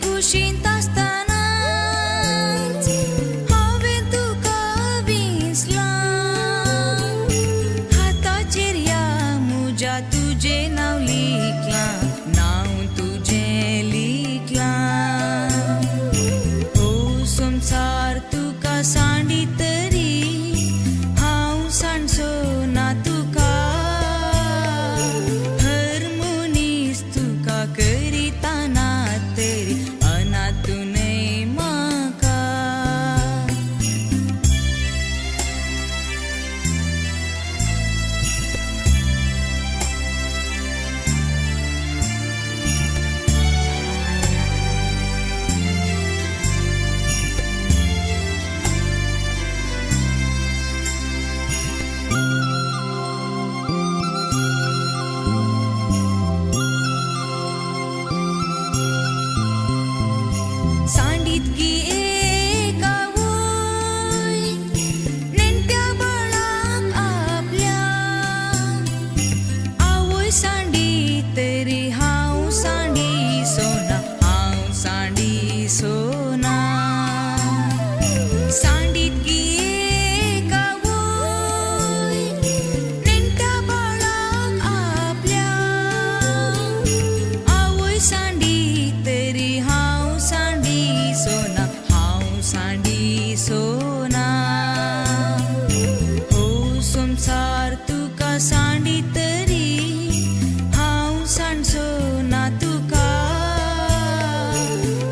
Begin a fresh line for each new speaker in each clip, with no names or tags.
कुशीत असताना हांवें तुका विसला हाताचेर या म्हज्या तुजें नांव लिखलां नांव तुजें लिखलां ओ संवसार तुका सांडितरी हांव सांडचो ना तुका हर मनीस तुका करिताना तरी अनाथूनय म्हाका सांडीत की एका वय नेणट्या बाळाक आपल्या आवय सांडी तरी हांव सांडी सोना हांव सांडी सोना सांडीत की एका वय नेणट्या बाळाक आपल्या आवय सांडी तरी हांव सांडी सोना हांव सांडी सोना ओ संवसार तुका सांडी तरी हांव सांडचो ना तुका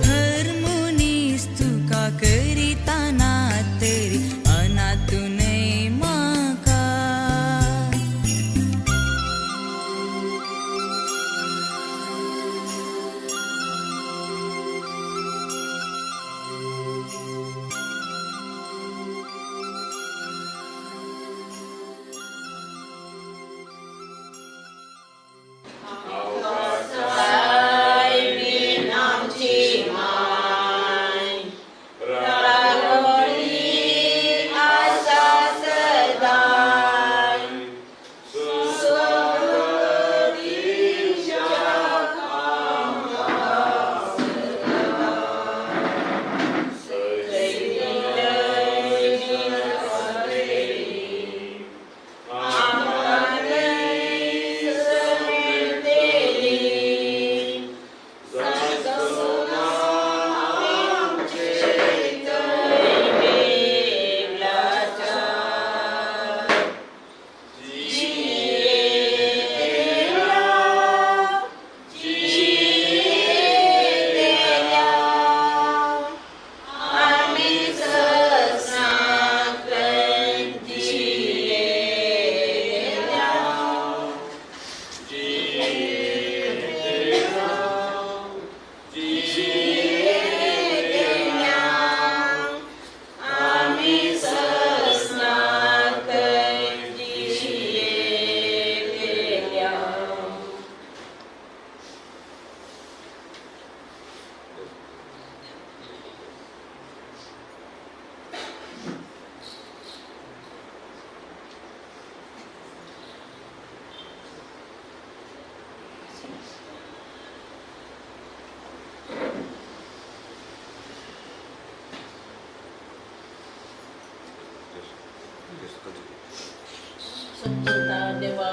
हर मनीस तुका करिताना तरी अनाथूनय म्हाका
संचिता देवा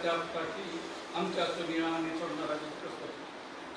त्या प्रकारची आमच्या सुनियाने सोडणारा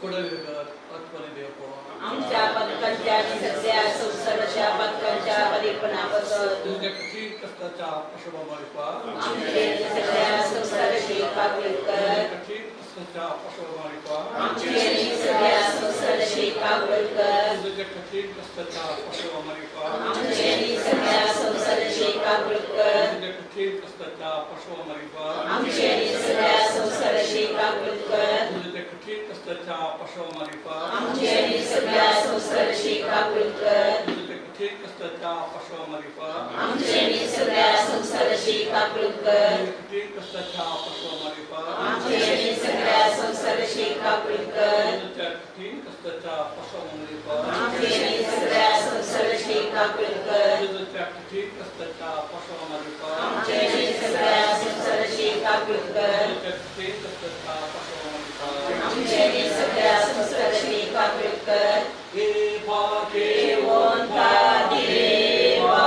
कुडविरगत आत्मने देव
आमच्या पदकांच्या आणि सगळ्या संसाराच्या पदकांच्या परीपणाबद्दल
तुझ्या कठीण कष्टाच्या पशुबाबा
आमचे सगळ्या संसाराची काबील कर
कठीण कष्टाच्या पशुबाबा
आमचे सगळ्या संसाराची काबील कर
तुझ्या कठीण कष्टाच्या पशुबाबा
आमचे सगळ्या संसाराची काबील कर
तुझ्या कठीण कष्टाच्या पशुबाबा
आमचे सगळ्या संसाराची काबील कर
तुझ्या कठीण कष्टाच्या पशुबाबा
आमचे सगळ्या संसाराची काबील कर
तुझ्या कठीण कष्टाच्या पशुबाबा
आमचे सगळ्या संसाराची काबील कर
कठीण कष्टाच्या पशुबाबा
आमचे सगळ्या संसाराची काबील कर
तुझ्या कठीण कष्टाच्या पशुबाबा
आमचे सगळ्या संसाराची काबील कर
तुझ्या कठीण कष्टाच्या पशुबाबा
आमचे सगळ्या संसाराची काबील कर
तुझ्या कठीण कष्टाच्या पशुबाबा
आमचे सगळ्या संसाराची काबील कर
हे भागे
देवोंता देवा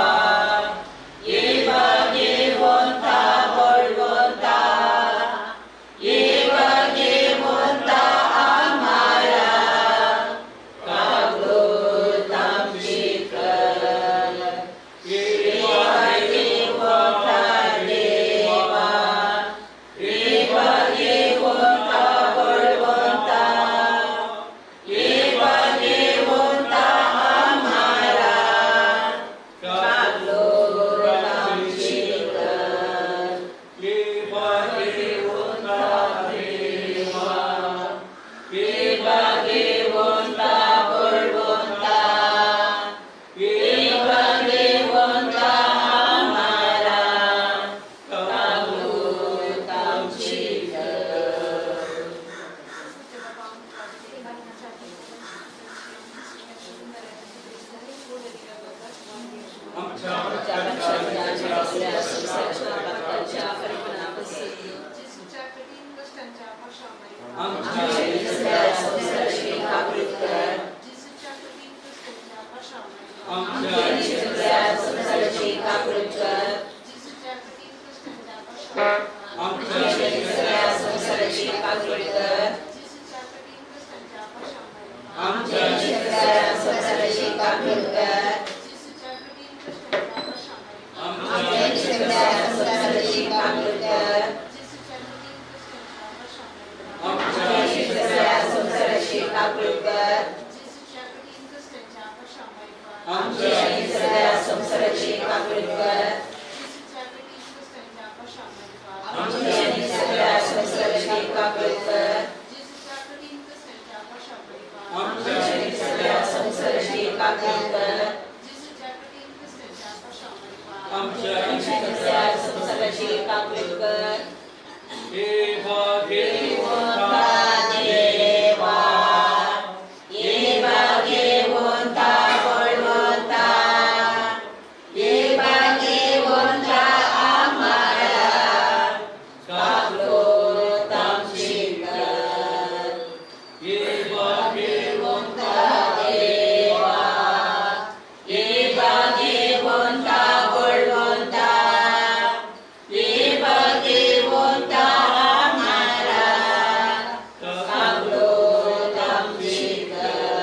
येवा देवोंता बळवंता येवा देवोंता आम्हाला कागलो तामची कर येवा देवोंता देवा येवा देवोंता बळवंता येवा देवोंता आम्हाला कागलो तामची कर येवा देवोंता बळवंता येवा देवोंता आम्हाला कागलो तामची कर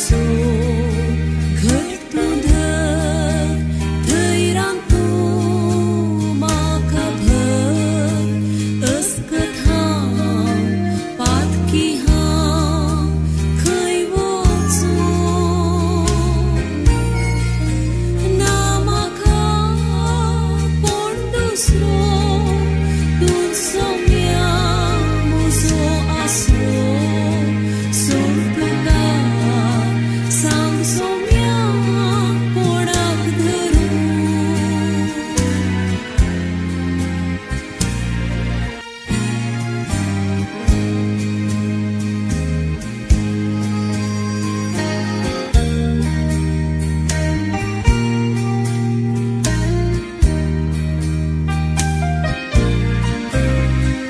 सो घर तुधं धैरां तू माका भर अस्कथां पातकी हां खंय वचूं ना म्हाका कोण दुसरो तूच सोम्या म्हजो आसरो सोड तुका सांग सोम्या कोणाक धरूं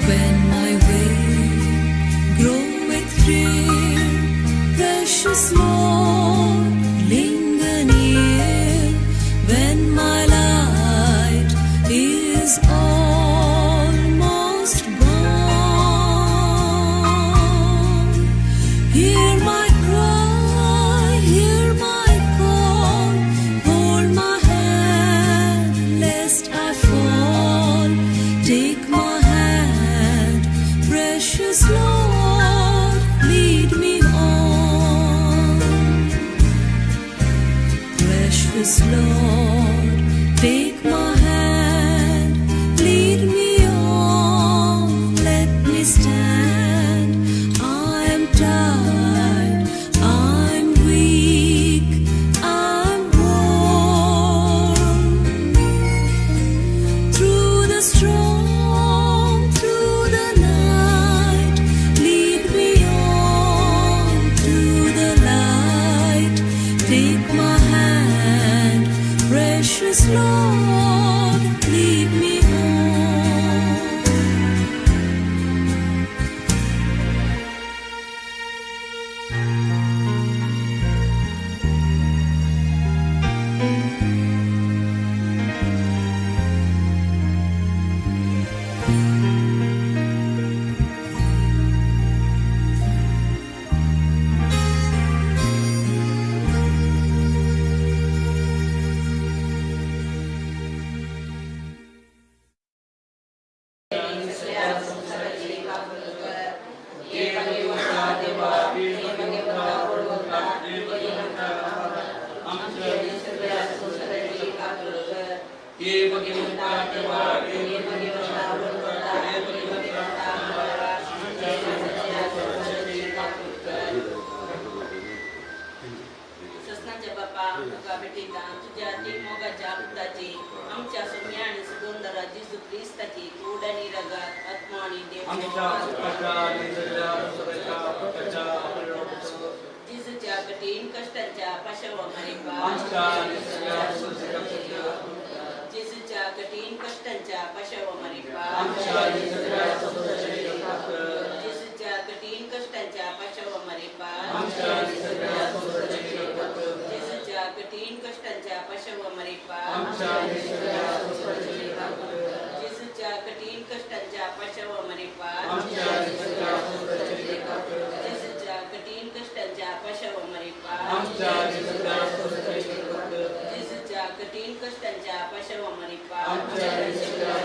When my way groweth drear, precious Lord, linger near. When my light is almost gone, hear my cry, hear my call, hold my hand lest I fall. Take my hand, precious Lord, lead me on. Precious Lord, take my hand, lead me on. Let me stand. I am tired, I'm weak, I'm worn. Through the storm, through the night, lead me on to the light. Take my hand, precious Lord, lead me on.
ससनाच्या बापा तुका भेटीता तुझ्या ती मोगाच्या पुताची आमच्या सौम्या आणि सुगंधरा जिसू ख्रिस्ताची तोड आणि रगात आत्मा आणि
आमच्या सुखाच्या आणि सगळ्या सुखाच्या पक्काच्या परिणामाचं
जिसूच्या कठीण कष्टांच्या पाशावामारे
आमच्या आणि सगळ्या सुखाच्या
जिसूच्या कठीण कष्टांच्या पाशावामारे
आमच्या आणि सगळ्या सुखाच्या
जिसूच्या कठीण कष्टांच्या पाशावामारे
आमच्या आणि सगळ्या सुखाच्या
जिसूच्या कठीण कष्टांच्या पाशावामारे
आमच्या आणि सगळ्या सुखाच्या
जिसूच्या कठीण कष्टांच्या पाशावामारे
आमच्या आणि सगळ्या सुखाच्या
जिसूच्या कठीण कष्टांच्या पाशावामारे
आमच्या आणि सगळ्या सुखाच्या
जिसूच्या कठीण कष्टांच्या पाशावामारे
आमच्या आणि सगळ्या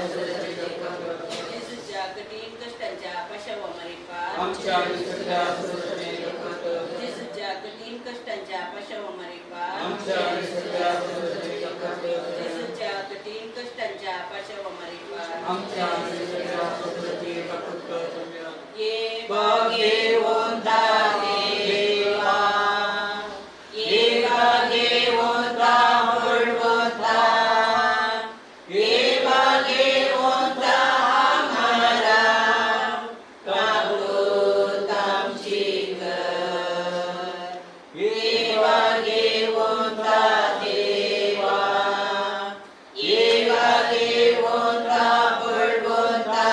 जिसूच्या कठीण कष्टांच्या पाशावामारे
आमच्या आणि सगळ्या
जिसूच्या कठीण कष्टांच्या पाशावामारे
आमच्या आणि सगळ्या
जिसूच्या कठीण कष्टांच्या पाशावामारे
आमच्या आणि सगळ्या
ये भगवंता देवा ये भगवंता बलवंता ये भगवंता हमारा काबूत आमची कर ये भगवंता देवा ये भगवंता बलवंता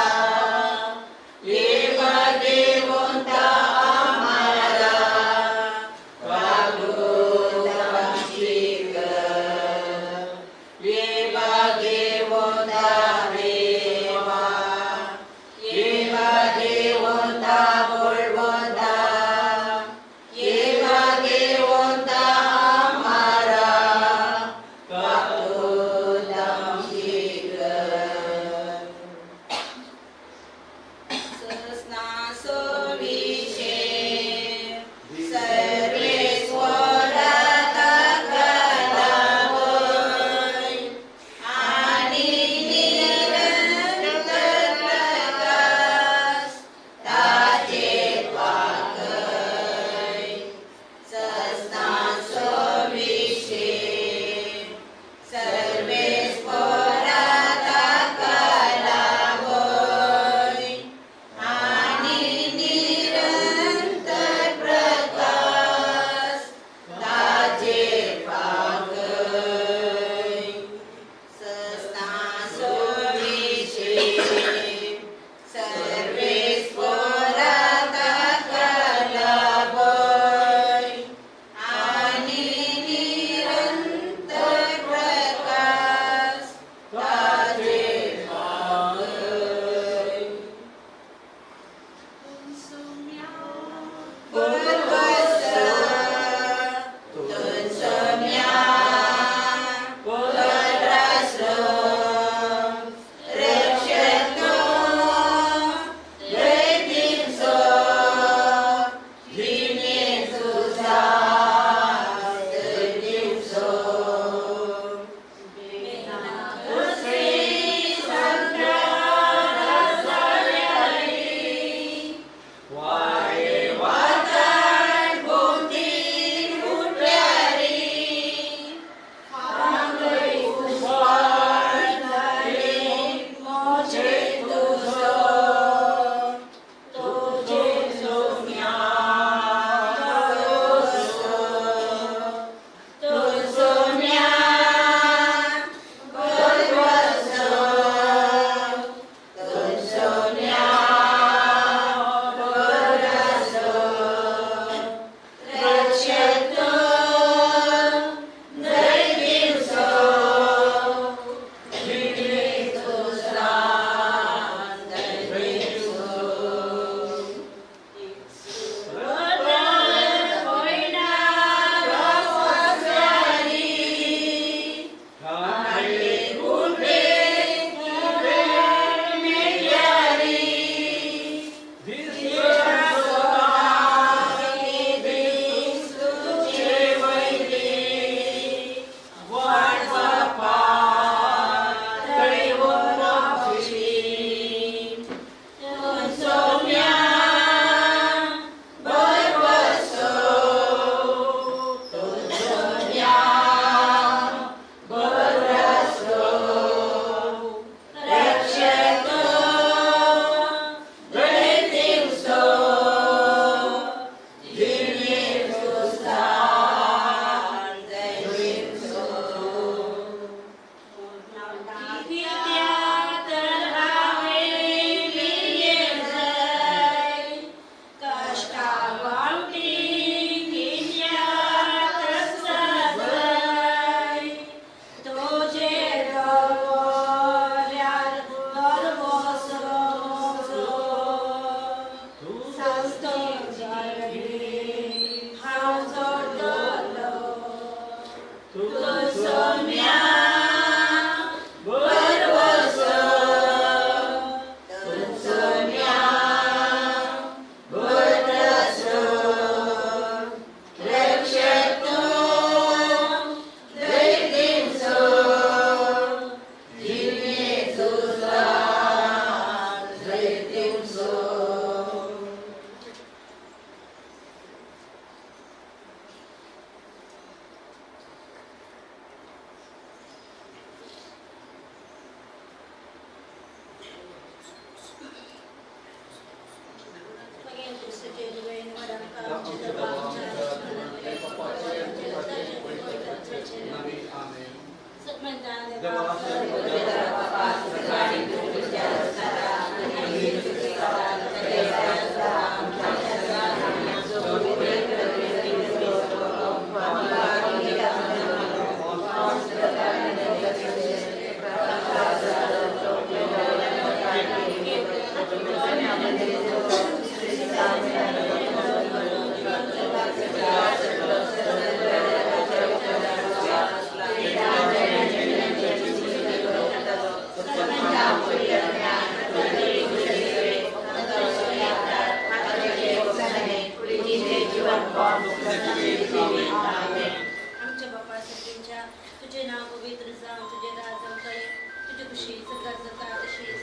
आमच्या बापा सगळ्यांच्या तुझे नाव पवित्र जाव तुझे राज करे तुझे खुशी सगळ्यात जगा तशी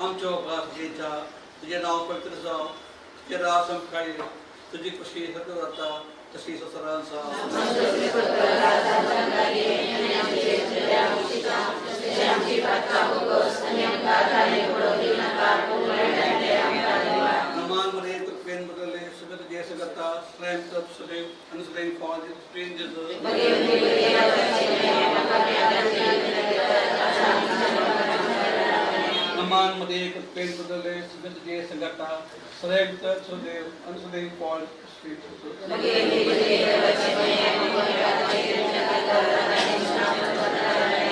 आमच्या प्रार्थनेच्या तुझे नाव पवित्र जाव तुझे राज संखाय तुझी खुशी सतत तशी ससरांचा नमांमध्ये तुकेन बदलले सुगत जय सगता स्वयं तप सदैव अनुसदैव फॉल स्ट्रेंजर्स नमांमध्ये तुकेन बदलले सुगत जय सगता स्वयं तप सदैव अनुसदैव फॉल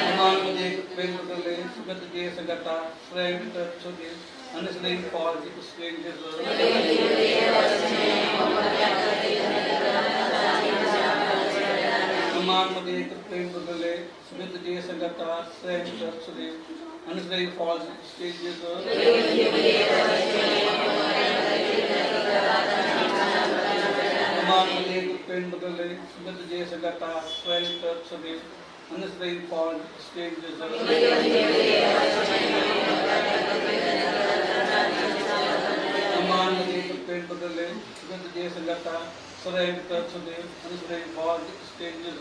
नमांमध्ये तुकेन बदलले सुगत जय सगता स्वयं तप सदैव अनुसदैव फॉल स्ट्रेंजर्स नमांमध्ये तुकेन बदलले सुगत जय सगता स्वयं तप सदैव अनुसदैव फॉल स्ट्रेंजर्स नमांमध्ये तुकेन बदलले सुगत जय सगता स्वयं तप सदैव अनुसदैव फॉल स्ट्रेंजर्स नमांमध्ये तुकेन बदलले सुगत जय सगता स्वयं तप सदैव अनुसदैव फॉल स्ट्रेंजर्स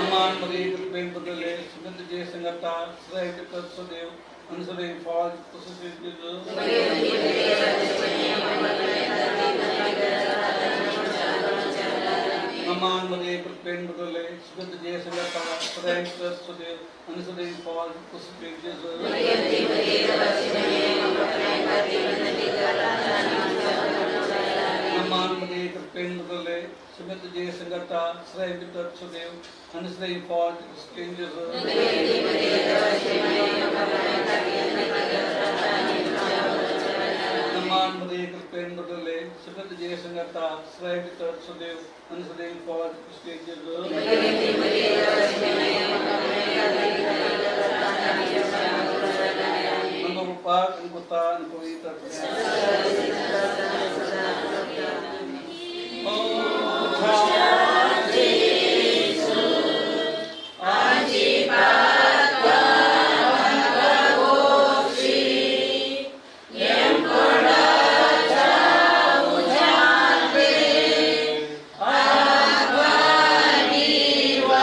नमांमध्ये तुकेन बदलले सुगत जय सगता स्वयं तप सदैव अनुसदैव फॉल स्ट्रेंजर्स नमांमध्ये तुकेन बदलले सुगत जय सगता स्वयं तप सदैव अनुसदैव फॉल स्ट्रेंजर्स नमांमध्ये तुकेन बदलले सुगत जय सगता स्वयं तप सदैव अनुसदैव फॉल स्ट्रेंजर्स नमांमध्ये तुकेन बदलले सुगत जय सगता स्वयं तप सदैव अनुसदैव फॉल स्ट्रेंजर्स नमो पाक अनुपता अनुपवित्र
Agua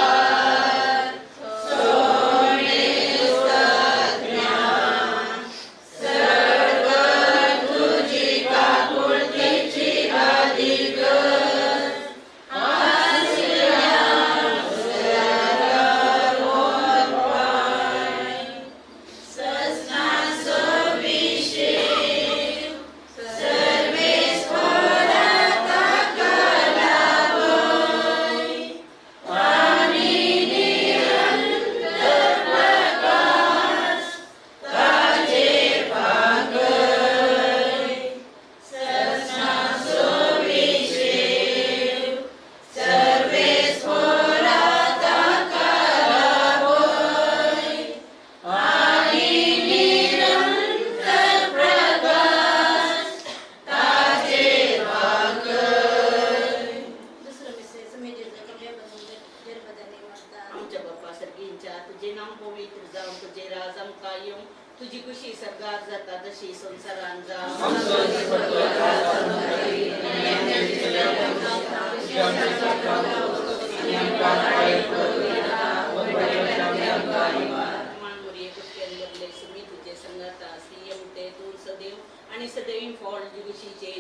आमच्या तुझे नाम पवित्र जावं तुझे राज आमकां येवं तुझी खुशी सगळ्यात जाता तशी संसारान तुझे संगता श्रीयम ते तू सदैव आणि सदैव फॉल खुशीचे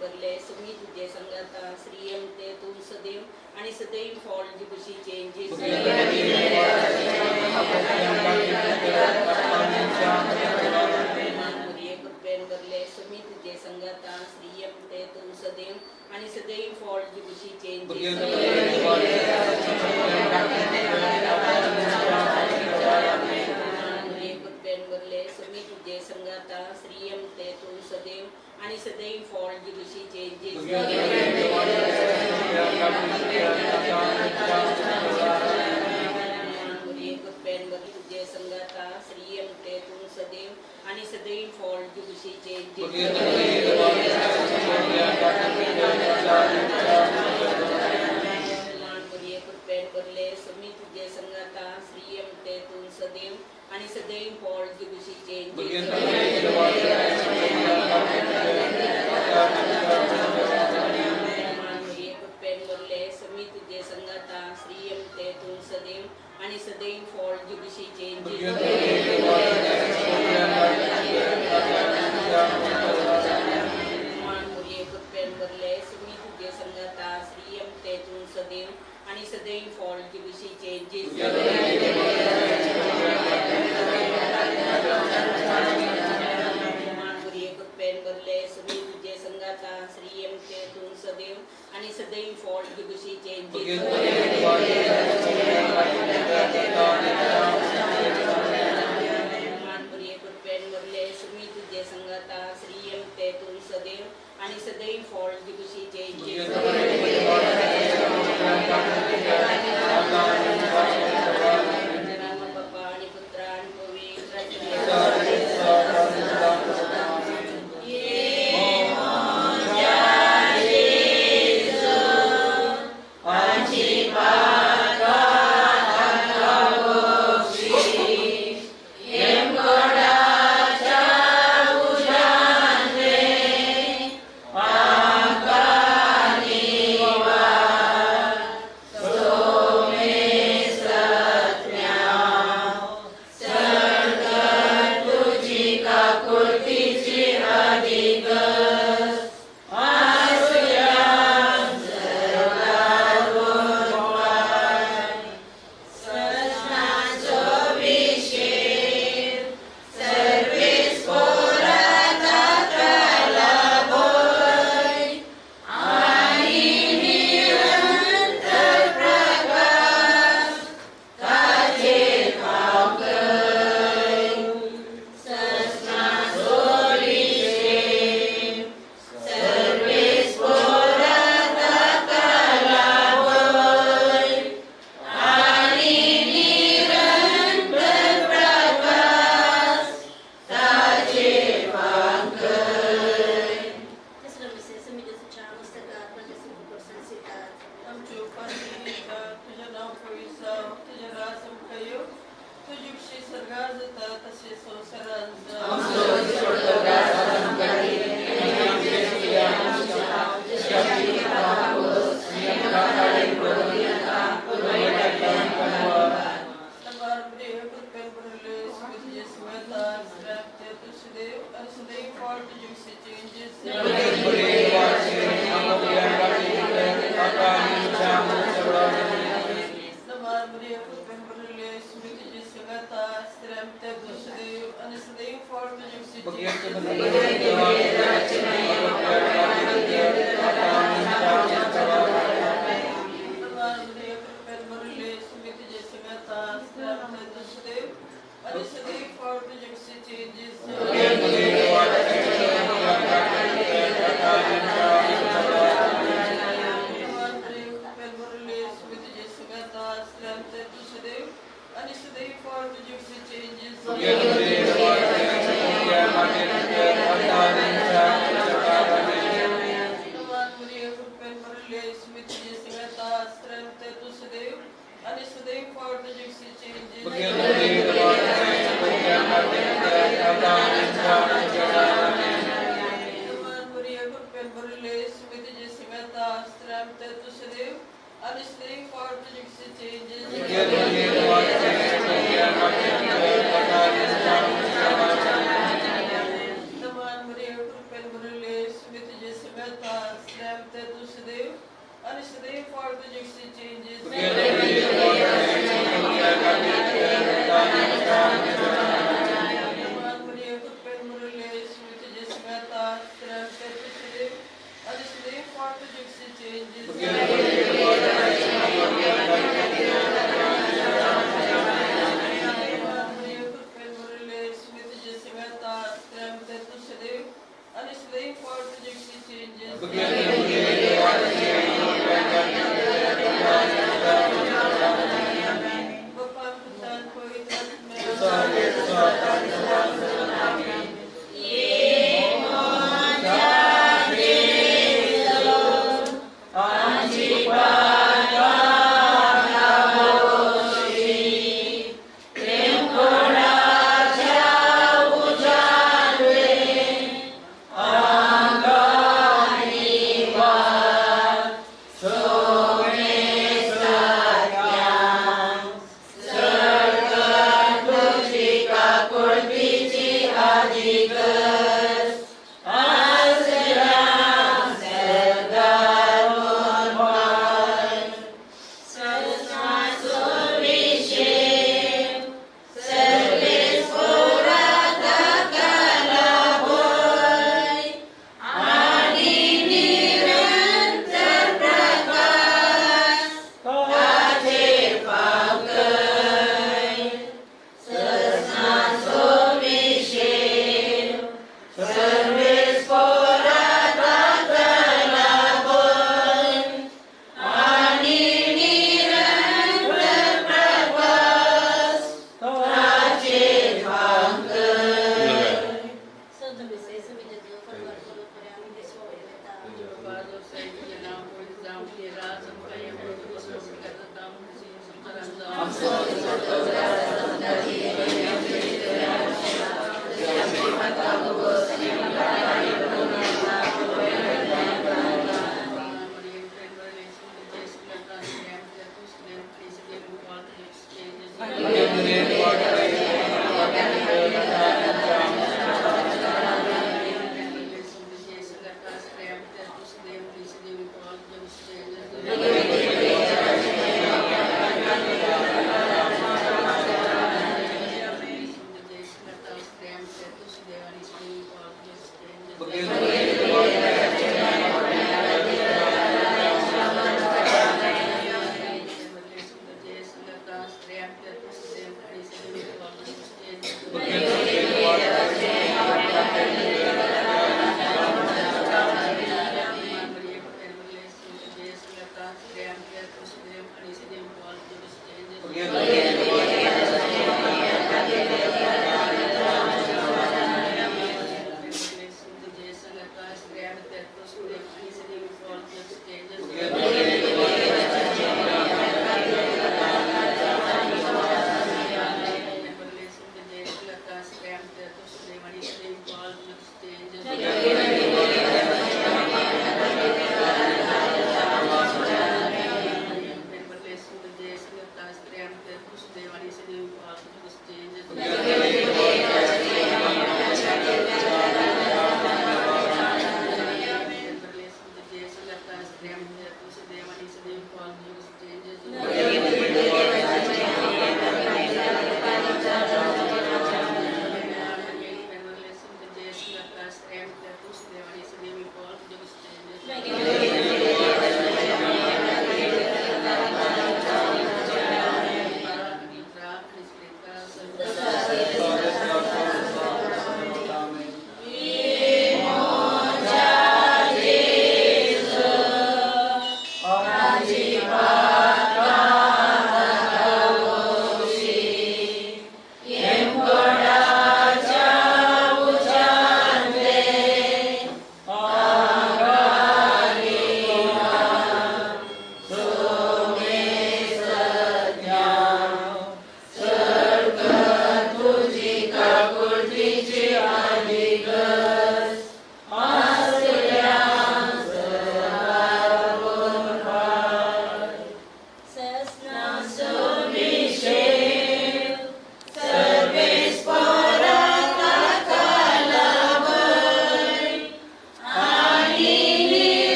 करले सुमी तुझे संगता श्रीयम ते तू सदैव आणि सदैव फॉल खुशीचे करले सुमी तुझे संगता श्रीयम ते तू सदैव आणि सदैव फॉल खुशीचे करले सुमी तुझे संगता श्रीयम ते तू सदैव आणि सदैव फॉल खुशीचे तुझे संगता श्रीयम ते तू सदैव आणि सदैव फॉल खुशीचे करले सुमी तुझे संगता श्रीयम ते तू सदैव आणि सदैव फॉल खुशीचे करले सुमी तुझे संगता श्रीयम ते तू सदैव आणि सदैव फॉल खुशीचे करले सुमी तुझे संगता श्रीयम ते तू सदैव आणि सदैव फॉल खुशीचे करले सुमी तुझे संगता श्रीयम ते तू सदैव आणि सदैव फॉल खुशीचे करले सुमी तुझे संगता श्रीयम ते तू सदैव आणि सदैव फॉल खुशीचे बाप्पा आणि पुत्र आणि पवित्र
Forgive the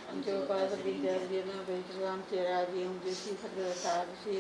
आमच्या उपासक विद्यार्थ्यांना भेटू आमचे राजे आमचे सगळं सारशी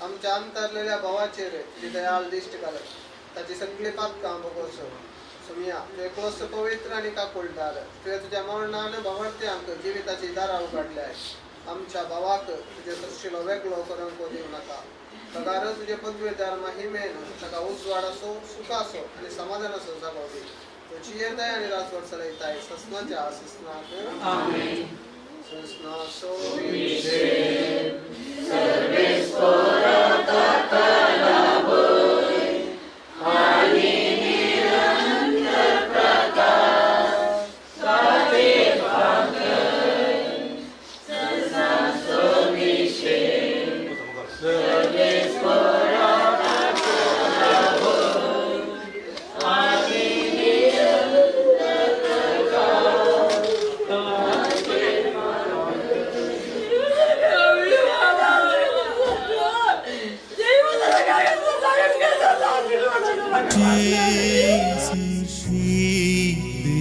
आमच्या अंतरलेल्या भावाचे रे ती दयाल दिष्ट घालत ताची सगळी पातकां बघोसो सुमिया तुवें क्लोस पवित्र आनी काकुळटार तुवें तुज्या मरणान भावार्थ्यांक जिविताची दारां उगडल्याय आमच्या भावाक तुजे सृश्टीलो वेगळो करूंक दिवं नाका पगार तुजे पदवेदार महिमेन ताका उजवाड असो सुख असो आनी समाधान असो जागो दी तुजी दया आनी राजवट चलयताय सस्नाच्या सस्नाक आमेन सस्ना सोविशे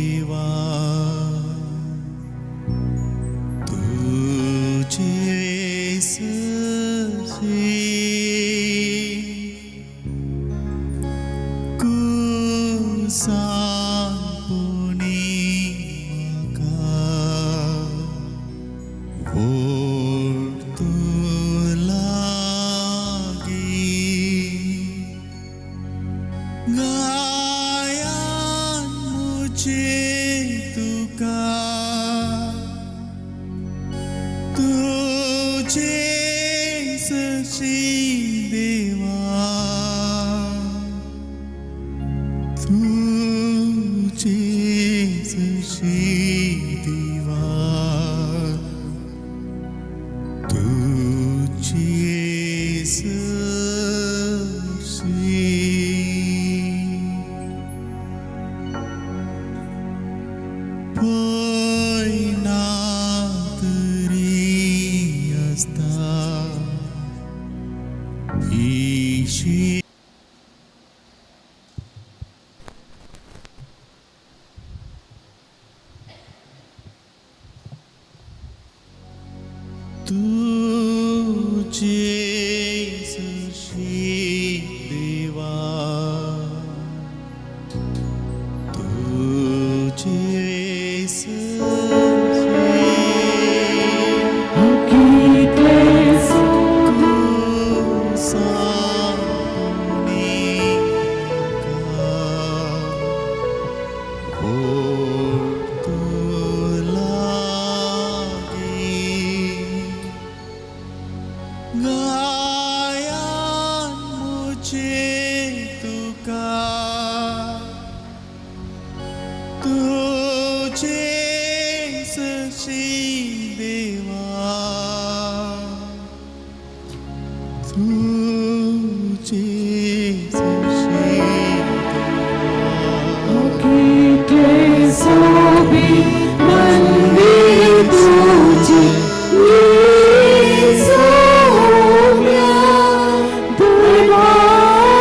देवा सशी देवा तुझे सशी
सोबी मंदिर तुझे सोम्या दरबाराच्या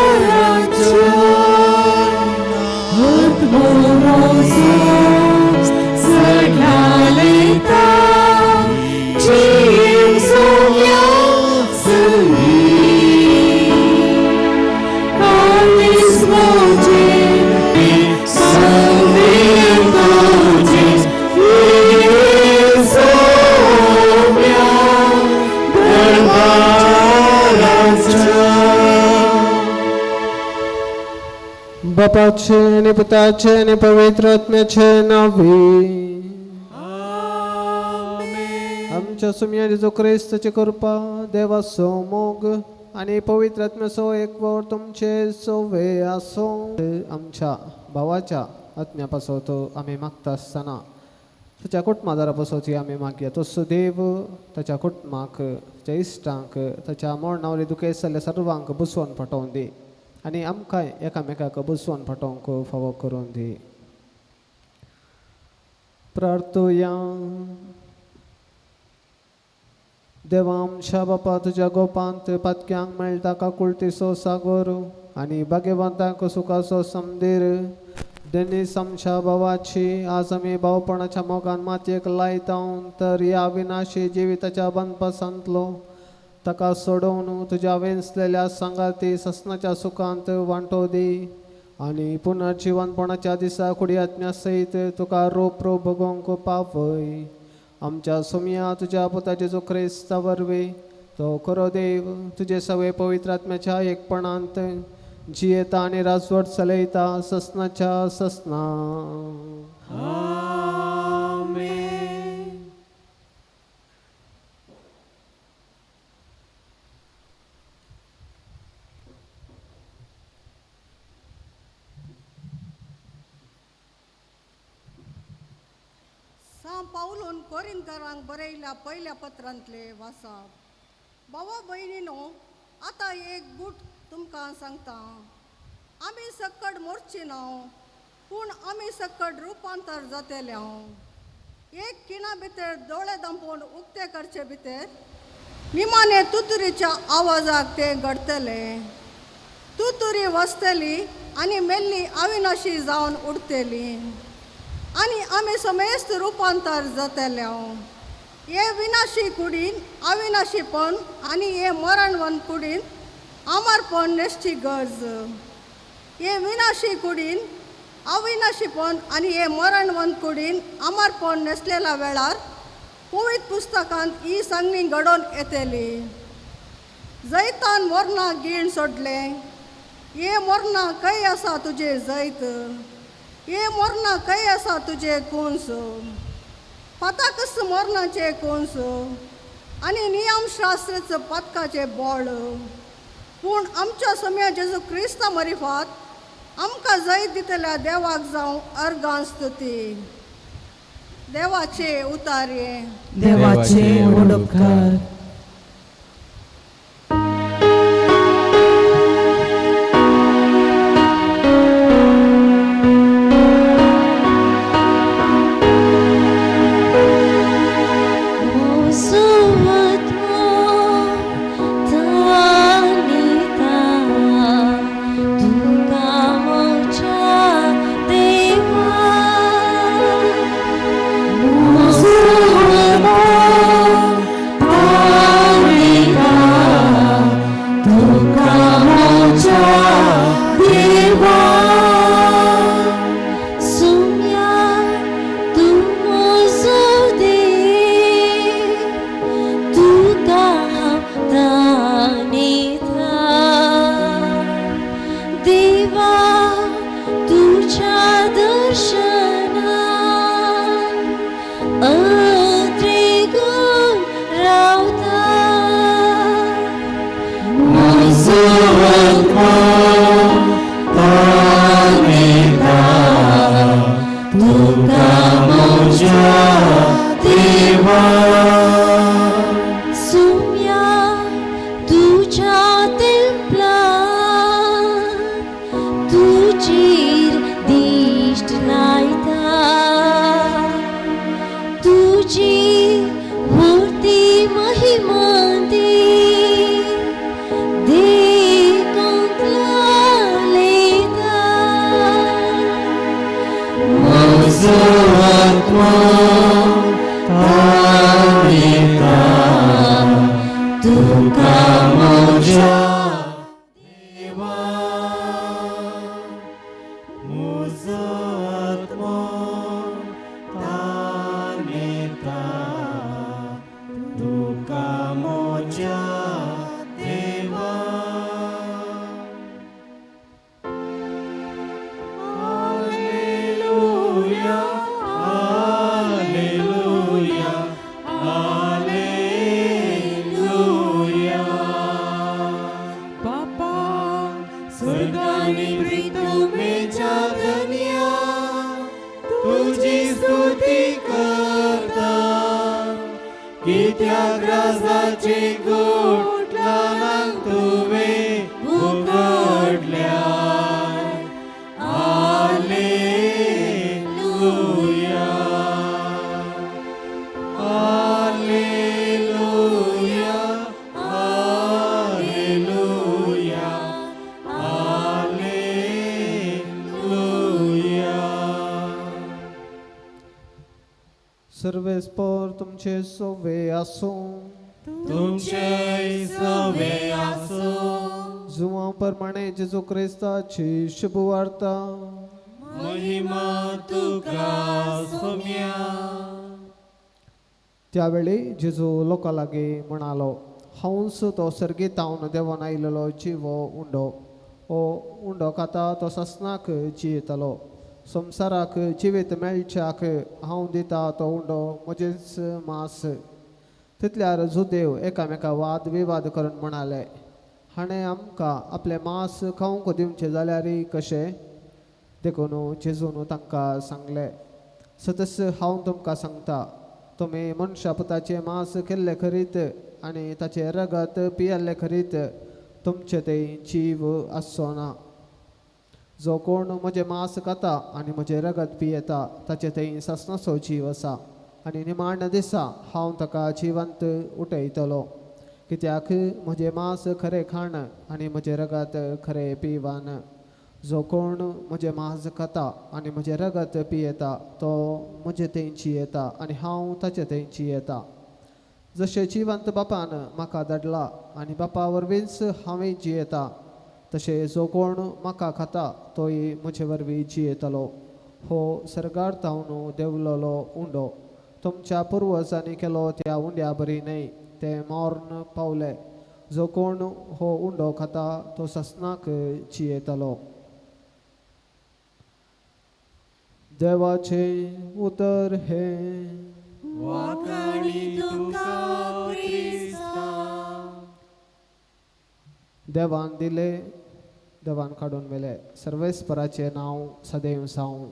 हातभरोसा सगळ्यालेता जीव सोम्या सही कालीस मोजे
बापाचे आणि पुताचे आणि पवित्र आत्म्याचे नावे आमच्या सुमिया जो ख्रिस्ताची कृपा देवासो मोग आणि पवित्र आत्म्यासो एक वर तुमचे सोवे असो आमच्या भावाच्या आत्म्यापासून तो आम्ही मागता असताना त्याच्या कुटुंबादारापासून आम्ही मागया तो सुदेव त्याच्या कुटुंबाक त्याच्या इश्टांक त्याच्या मरणावली दुखे जाल्ल्या सर्वांक बसवून फटोवन दी आणि आमकां एकामेकाक बसवून फटोवंक फावो करून दी. प्रार्थुया. देवा आमच्या बापा तुझ्या गोपांत पातक्यांक मेळटा काकुळटीचो सागर आणि भाग्यवंतांक सुखाचो समदीर डेनीस आमच्या भावाची आज आमी भावपणाच्या मोगान मातयेक लायता तर ह्या अविनाशी जिविताच्या बंदपासांतलो ताका सोडवून तुज्या वेंचलेल्या सांगाती ससनाच्या सुखांत वांटो दी आणि पुनर्जीवनपणाच्या दिसा कुडी आत्म्या सयत तुका रोप भोगोवंक पावय. आमच्या सुमिया तुझ्या पुताचे जो ख्रिस्ता वरवी तो खरो देव तुझे सगळे पवित्र आत्म्याच्या एकपणांत जियेता आणि राजवट चलयता ससनाच्या ससना.
पाऊलून कोरिंथकारांक बरयल्या पहिल्या पत्रांतले वाचप. भावा भयणीनो, आता एक गुट तुमकां सांगता. आमी सकट मोरची ना पूण आमी सकट रुपांतर जातले. एक किणा भितर दोळे दांपोवन उक्ते करचे भितर निमाणे तुतुरीच्या आवाजाक ते घडतले. तुतुरी वसतली आनी मेल्ली अविनाशी जावन उडतली आणि आम्ही समेस्त रूपांतर जातले. हे विनाशी कुडीन अविनाशीपण आणि हे मरणवंत कुडीन अमरपण नेसची गरज. हे विनाशी कुडीन अविनाशीपण आणि हे मरणवंत कुडीन अमरपण नेसलेल्या वेळार पवित्र पुस्तकांत ही सांगणी घडोवन येतली. जैतान मोरना गीण सोडले. हे मोरना खंय आसा तुझे जैत. ये मोरना खंय आसा तुझे कोंस. पताकस मोरनाचे कोंस आणि नियमशास्त्राचं पथकाचे बोळ. पूण आमच्या सम्या जेजू क्रिस्ता मरिफात आमकां जैत दितल्या देवाक जावं अर्गां स्तुती. देवाचे उतारे.
देवाचे उपकार. Tuka म्हज्या देवा
सुम्या तुझ्या तेंपलांत तुजीर दिश्ट लायता तुजी मूर्ती महिमांती
म्हजो आत्मा ताणेता तुका म्हज्या देवा म्हजो आत्मा ताणेता तुका म्हज्या देवा Hallelujah, hallelujah, hallelujah. Papa, स्वर्गानी प्रीतमेच्या धन्या तुझी स्तुती करता कित्याक राजाचे गोठ लानाक तुवें उगडल्या
सर्वेस्पर तुमचे सोवे आसूं
तुमचे सवे आसो
जुवां प्रमाणे जेजू क्रिस्ताची शुभ वार्ता
महिमा तुका सोम्या
त्यावेळी जेजू लोकां लागीं म्हणालो हांवूच तो सर्गेतावन देवान आयिल्लो जिवो उंडो हो उंडो खाता तो ससनाक जियेतलो संवसाराक जिवीत मेळच्याक हांव दिता तो उंडो म्हजेंच मांस तितल्यार जुदेव एकामेका वाद विवाद करून म्हणाले हाणें आमकां आपलें मांस खावंक दिवचें जाल्यार कशें देखून जेजून तांकां सांगलें सतस हांव तुमकां सांगता तुमी मनशा पुताचें मांस केल्लें खरीत आनी ताचें रगत पियेल्लें खरीत तुमचे थंय जीव आसचो ना जो कोण म्हजें मांस खाता आनी म्हजें रगत पियेता ताचे थंय ससनाचो जीव आसा आनी निमाण दिसा हांव ताका जिवंत उठयतलो कित्याक म्हजें मांस खरें खाण आनी म्हजें रगत खरें पिवान जो कोण म्हजें मांस खाता आनी म्हजें रगत पियेता तो म्हजे थंय जियेता आनी हांव ताचे थंय जियेता जशें जिवंत बापान म्हाका धाडला आनी बापा वरवींच हांवें जियेता तशें जो कोण म्हाका खाता तोय म्हजे वरवीं जियेतलो हो सर्गार्थावन देंवलोलो उंडो तुमच्या पुर्वजांनी केलो त्या उंड्या बरी न्हय ते मौर्न पावले जो कोण हो उंडो खाता तो ससनाक जियेतलो देवाचे उतर हे
वाखाणी तुका क्रिस्ता
देवान दिले देवान काडून मेले सर्वेस्पराचे नांव सदैव जावं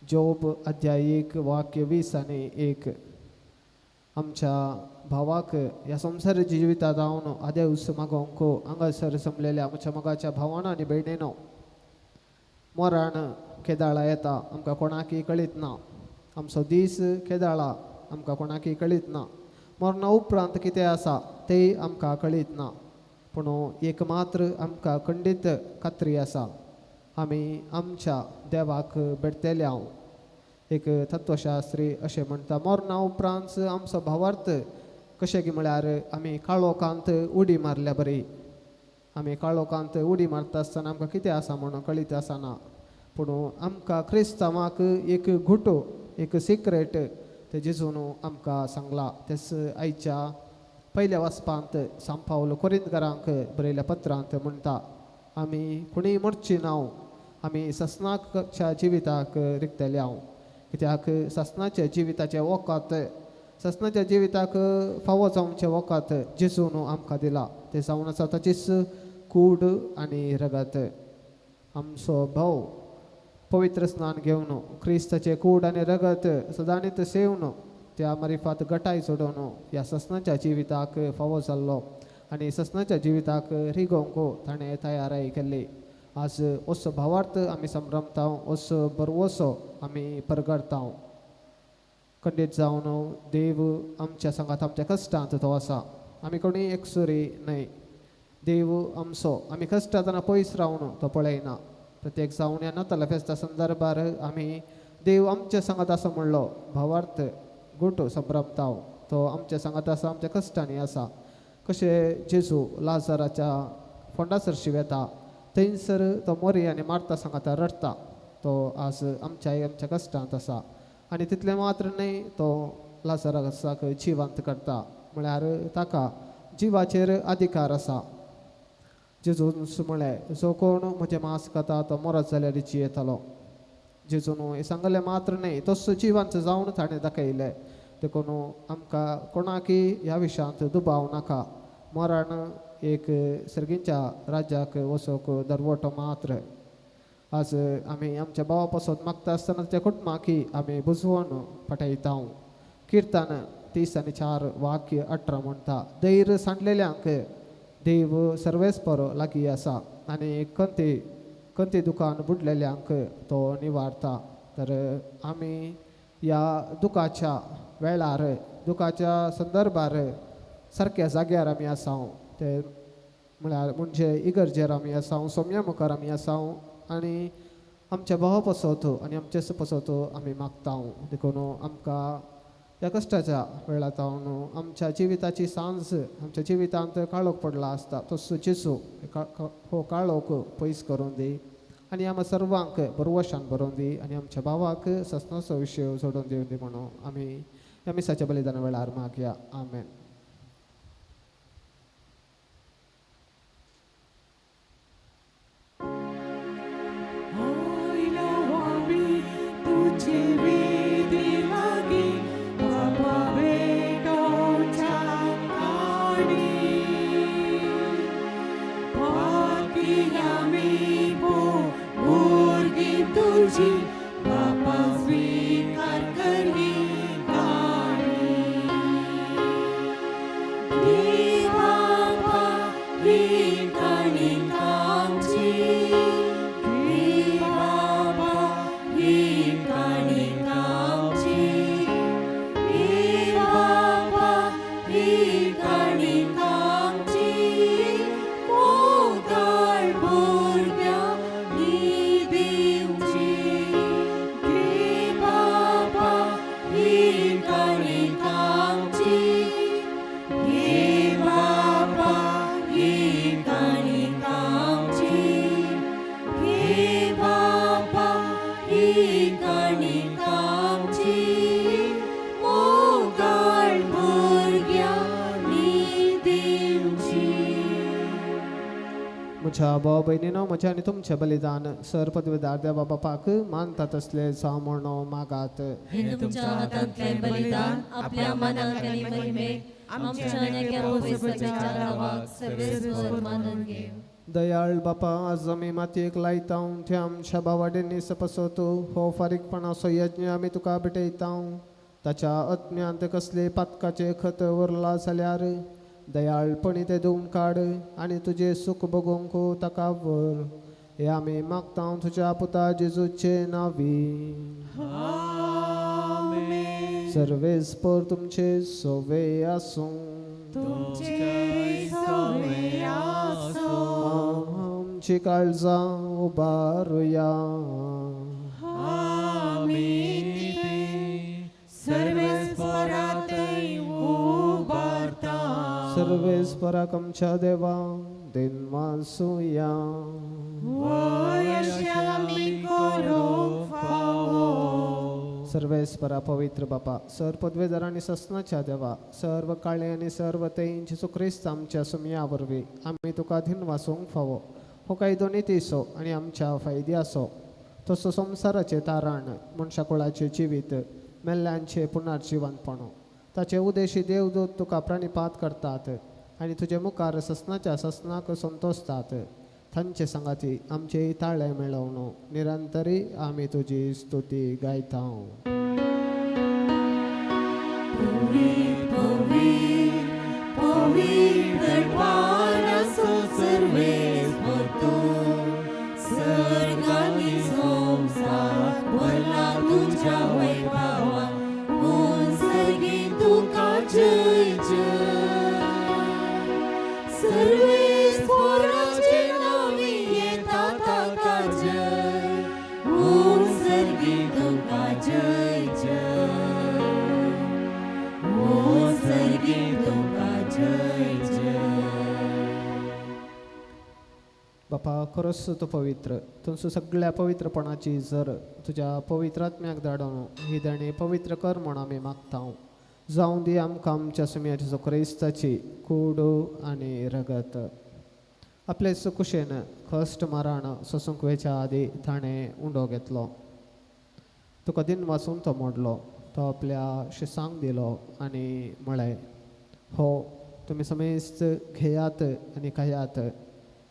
जोब अध्याय 1 वाक्य 20 आनी 1 आमच्या भावाक ह्या संवसार जिवितात रावन आदेवस मागोवंक हांगासर जमलेल्या आमच्या मोगाच्या भावान आनी भयणीनो मरण केदाळा येता आमकां कोणाकय कळीत ना आमचो दीस केदाळा आमकां कोणाकय कळीत ना मरणा उपरांत कितें आसा तें आमकां कळीत ना पूण एक मात्र आमकां खंडीत खात्री आसा आमी आमच्या देवाक भेटतले हांव एक तत्वशास्त्री अशें म्हणटा मरणा उपरांत आमचो भावार्थ कशें की म्हळ्यार आमी काळोखांत उडी मारल्या बरी आमी काळोखांत उडी मारता आसतना आमकां कितें आसा म्हणून कळीत आसना पूण आमकां क्रिस्तांवाक एक घुटो एक सिक्रेट ते जेजून आमकां सांगला तेच आयच्या पयल्या वचपांत सांपावल कोरिंतकारांक बरयल्या पत्रांत म्हणटा आमी कोणीय मरची नांव आमी ससनाच्या जिविताक रिगतले हांव कित्याक ससनाच्या जिविताचे वखद ससनाच्या जिविताक फावो जावचे वखद जेजून आमकां दिला ते जावन आसा ताचीच कूड आनी रगत आमचो भाव पवित्र स्नान घेवन ख्रिस्ताचे कूड आनी रगत सदांनीत सेवन त्या मारिफात गटाय सोडवन ह्या ससनाच्या जिविताक फावो जाल्लो आनी ससनाच्या जिविताक रिगोवंक ताणें तयाराय केल्ली. आज असो भावार्थ आमी संभ्रमता, असो बरवसो आमी परगडता. खंडीत जावन देव आमच्या संगात आमच्या कश्टांत तो आसा. आमी कोणी एकसुरी न्हय. देव आमचो आमी कश्टांतना पयस रावन तो पळयना. प्रत्येक जावन ह्या नाताला फेस्ता संदर्भार आमी देव आमच्या संगात आसा म्हणलो भावार्थ गोट संभ्रमता. तो आमच्या संगात आसा, आमच्या कश्टांनी आसा. कशें जेजू लाजाराच्या फोंडासरशी वेता थंयसर तो मोरी आनी मार्ता सांगात रडटा. तो आज आमच्या कश्टांत आसा आनी तितलें मात्र न्हय, तो लाजाराक जिवंत करता. म्हळ्यार ताका जिवाचेर अधिकार आसा. जेजून म्हळें जो कोण म्हजें मांस खाता तो मरत जाल्यार जियेतलो. जेजून हें सांगलें मात्र न्हय, तसो जिवंत जावन ताणें दाखयलें. देखून आमकां कोणाकय ह्या विशयांत दुबाव नाका. मरण एक सर्गींच्या राज्याक वचोंक दरवटो मात्र. आज आमी आमच्या भावा पासून मागता आसतना त्या कुटुंबाकी आमी बुजवून पठयता. किर्तन 30:4 वाक्य 18 म्हणटा, धैर्य सांडलेल्यांक देव सर्वेस्पर लागीं आसा आनी कंती दुकान बुडलेल्यांक तो निवारता. तर आमी ह्या दुखाच्या वेळार दुखाच्या संदर्भार सारक्या जाग्यार आमी आसा. ते म्हळ्यार म्हणजे इगर्जेर आमी आसा, सोम्या मुखार आमी आसा आनी आमच्या भावा पासत आनी आमचे पासत आमी मागता. देखून आमकां ह्या कश्टाच्या वेळांत आमच्या जिविताची सांज आमच्या जिवितांत काळोख पडला आसता. तसो जेजू हो काळोख पयस करून दी आनी आमच्या सर्वांक बरवशान भरोवन दी आनी आमच्या भावाक ससनाचो विशय जोडून दिवन दी म्हणून आमी ह्या मिसाच्या बलिदाना वेळार मागया. आमेन. म्हज्या भाव भयणीनो, म्हजें आनी तुमचें बलिदान सर पदवीदार देवा बापाक मानता तसलें जावं म्हणून मागात.
हे तुमच्या हातांतलें बलिदान आपल्या मनाक आनी महिमेक आमच्या नेक्या पवित्राच्या नांवाक सर्वेस्वर मानून घे.
दयाळ बापा, आज आमी मातयेक लायता ते आमच्या भावाडेनी सपसत हो फारीकपणाचो यज्ञ आमी तुका भेटयता. ताच्या अज्ञांत कसले पातकाचे खत उरला जाल्यार दयाळपणी ते धुवन काड आनी तुजें सुख भोगूंक ताका व्हर. हे आमी मागता तुज्या पुता जेजूचे नांवी. सर्वेस्पर तुमचे सोवे आसूं. आमची काळजां उबारुया. सर्वेस्पराक आमच्या देवा दिनवासुया. सर्वेस्परा पवित्र बापा, सर पदवेदार आनी ससनाच्या देवा, सर्व काळे आनी सर्व तें जेजू ख्रिस्त आमच्या सुमया वरवीं आमी तुका दिनवासूंक फावो. हो कायदो नितीसो आनी आमच्या फायदी आसो. तसो संवसाराचें तारण, मनशा कुळाचें जिवीत, मेल्ल्यांचें पुनर्जिवनपण, ताचे उदेशी देवदूत तुका प्रणिपात करतात आनी तुजे मुखार ससनाच्या ससनाक संतोसतात. तांचे संगाती आमचे ताळे मेळवणू निरंतरी आमी तुजी स्तुती गायतां.
सर्गानी संसार भरला तुझ्या वैभवान, सर्गी तुका जय जय. सर्वेस्वराचे नावी येता ताका जय, सर्गी तुका जय जय, सर्गी तुका जय जय.
बापा खरोच तूं पवित्र, तुमचो सगळ्या पवित्रपणाची जर तुज्या पवित्र आत्म्याक धाडून ही देणी पवित्र कर म्हूण आमी मागतां. जावं दी आमकां आमच्या सुम्याची जो क्रिस्ताची कूड आनी रगत. आपले सुकुशेन कश्ट मरण सोसूंक वेच्या आदी ताणें उंडो घेतलो. तुका दिन वाचून तो मोडलो, तो आपल्या शिसांक दिलो आनी म्हळें, हो तुमी समेस्त घेयात आनी खायात,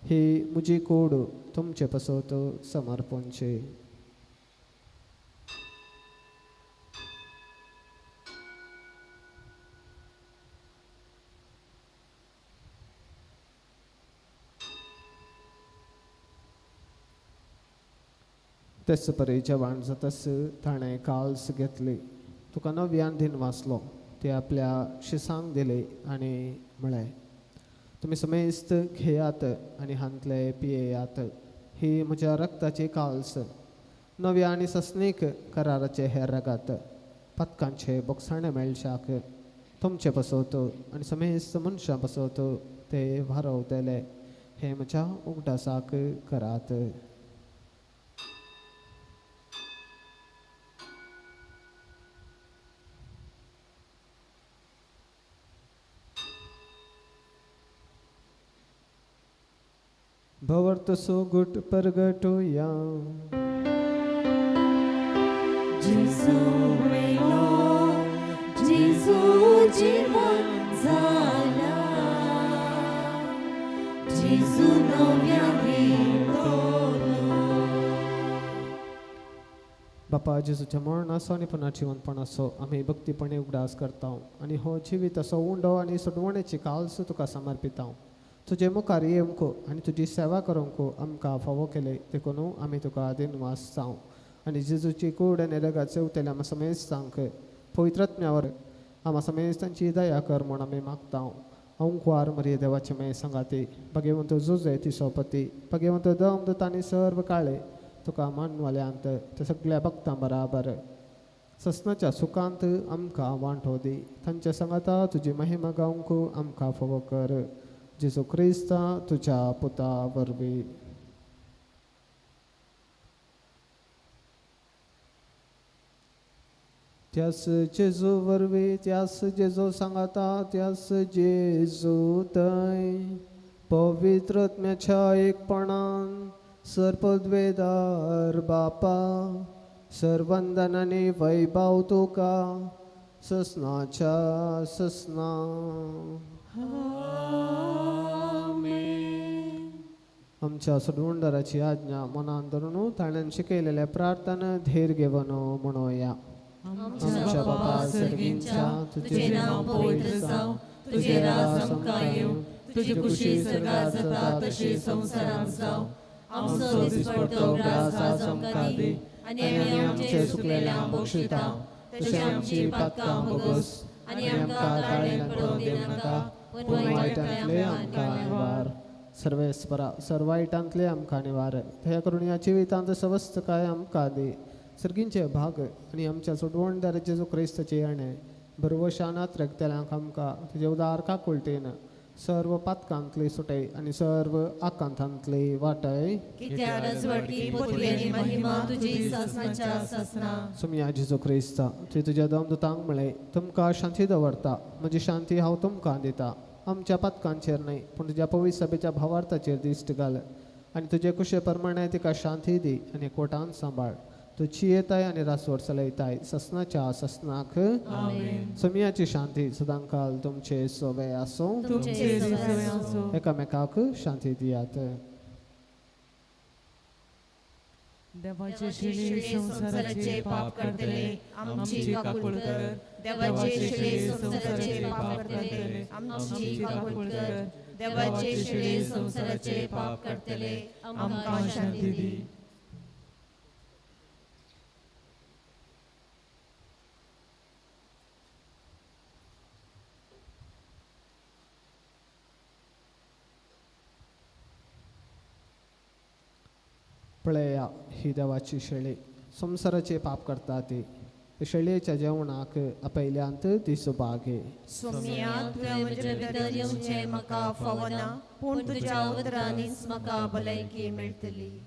ही म्हजी कूड तुमचे पसत समर्पणची. तेच परी जेवण जातस ताणें काल्स घेतली, तुका नव्यान दिन वाचलो, ते आपल्या शिसांक दिले आनी म्हळें, तुमी समेस्त घेयात आनी हांतले पियेयात, ही म्हज्या रक्ताची काल्स, नव्या आनी सस्नीक कराराचे हे रगत, पथकांचे बोगसाणे मेळशाक तुमचे पसत आनी समेस्त मनशां पसत ते वारवतले, हे म्हज्या उगडासाक करात. भवर्तसो गुट परगटुया.
जिसू मेलो, जिसू जीवन झाला, जिसू नव्याने तोलो.
बापा जेजूच्या मरणाचो आनी पुनर्जिवनपणाचो आमी भक्तीपणे उगडास करता आनी हो जिवीत असो उंडो आनी सोडवणेची काल्स तुका समर्पिता. तुजे मुखार येवंक आनी तुजी सेवा करूंक आमकां फावो केले देखून आमी तुका दिन वाचतां आनी जेजूची कूड आनी रगत चवतले आमकां समेस्तांक पवित्रात्म्यावर आमकां समेस्तांची दया कर म्हूण आमी मागतां. अंकुवार मरिये देवाचे मे संगाती भगवंत जुजे तिसोपती भगवंत दमदूत आनी सर्व काळे तुका मानवाल्यांत ते सगळ्या भक्तां बराबर ससनाच्या सुखांत आमकां वांटो दी. तांच्या सांगाता तुजी महिमा गावंक आमकां फावो कर. जेजू क्रिस्ता तुज्या पुता वरवीं. त्यास जेजू वरवीं त्यास जेजू सांगाता त्यास जेजू थंय पवित्रत्म्याच्या एकपणान सर्पद्वेदार बापा सर्वंदन आनी वैभव तुका ससनाच्या ससना. आमच्या सोडवणदाराची आज्ञा मनान धरून ताणें शिकयलेल्या प्रार्थना धीर घेवन म्हणोया. आमच्या बापा सर्गींच्या
तुझे नाव पवित्र जावं, तुझे राज आमकां येवं, तुजी खुशी स्वर्गांत जाता तशी संवसारांत जावं. आमचो दिसपडटो ग्रास आज आमकां दी आनी आमी आमचे चुकलेल्यांक बक्षिता, तशी आमची पातकां भोगोस आनी आमकां ताळें पडोवंक दिनाका, पूण वायटांतले आमकां निवार.
सर्वेस्परा सर्वायटांतले आमकां निवार. दया करून ह्या जिवितांत सवस्त काय आमकां दी. सर्गींचे भाग आनी आमच्या सोडवणदार जेजू क्रिस्ताचे येणे बरवशानात रगतल्यांक आमकां तुजे उदार काकुळटेन सर्व पातकांतली सुटय आनी सर्व आकांतांतली वाटय. सुमया जेजू क्रिस्ता ती तुज्या दमदूतांक म्हळें, तुमकां शांती दवरता, म्हजी शांती हांव तुमकां दिता. आमच्या पातकांचेर न्हय पूण तुज्या पवित्र सभेच्या भावार्थाचेर दिश्ट घाल आनी तुजे कुशे प्रमाणे तिका शांती दी आनी कोटान सांबाळ. तूं चियेताय आनी रासवड चलयताय ससनाच्या ससनाक. सुमयाची शांती सदांकाल तुमचे सोबे आसूं. एकामेकाक शांती दियात.
देवाचे शिळे संसाराचे पाप करतले आमची काकूळ कर. देवाचे शिळे संसाराचे पाप करतले आमची काकूळ कर. देवाचे शिळे संसाराचे पाप करतले आमकां शांती दी.
पळया ही देवाची शेळी संसाराचे पाप करता ती शेळयेच्या जेवणाक आपयल्यांत दिसोबागे.
सोम्या तुवें म्हजे भितर येवचें म्हाका फावना पूण तुज्या उतरांनीच म्हाका भलायकी मेळटली.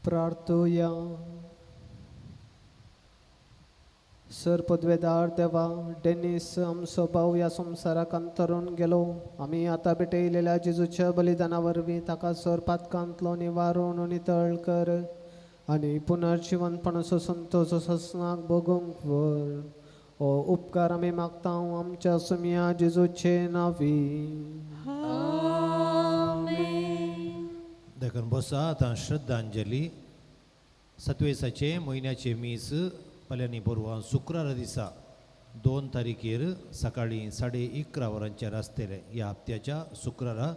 प्रार्थूया. सर पदवेदार देवा, डेनिस आमचो भाव ह्या संवसाराक अंतरून गेलो. आमी आतां भेटयलेल्या जेजूच्या बलिदाना वरवीं ताका सर पातकांतलो निवारून नितळ कर आनी पुनर्जिवनपणाचो संतोष ससनाक भोगूंक व्हर. हो उपकार आमी मागता आमच्या सुमया जेजूचे नांवी.
देखून बसा आतां श्रद्धांजली सत्वेसाचे म्हयन्याचे मीस पल्यानी बोरवां शुक्रारा दिसा 2 तारीखेर सकाळीं 11:30 वरांचेर आसतले. ह्या हप्त्याच्या शुक्रारा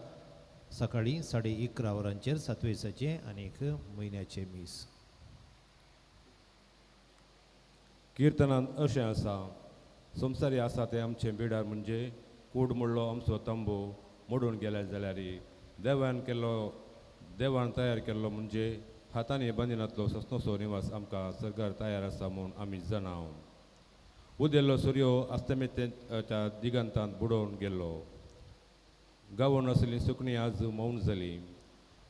सकाळीं 11:30 वरांचेर सत्वेसाचे आनीक म्हयन्याचे मीस.
किर्तनांत अशें आसा, संवसारी आसा ते आमचे बिडार म्हणजे कूड मोडलो आमचो तंबू मोडून गेले जाल्यार देवान तयार केल्लो म्हणजे हातांनी बांदिनातलो सस्नोचो निवास आमकां सरकार तयार आसा म्हूण आमी जाणाव. उदेल्लो सूर्यो अस्तमेच्या दिगंतांत बुडोवन गेल्लो. गावून आसली सुकणीं आज मौन जाली.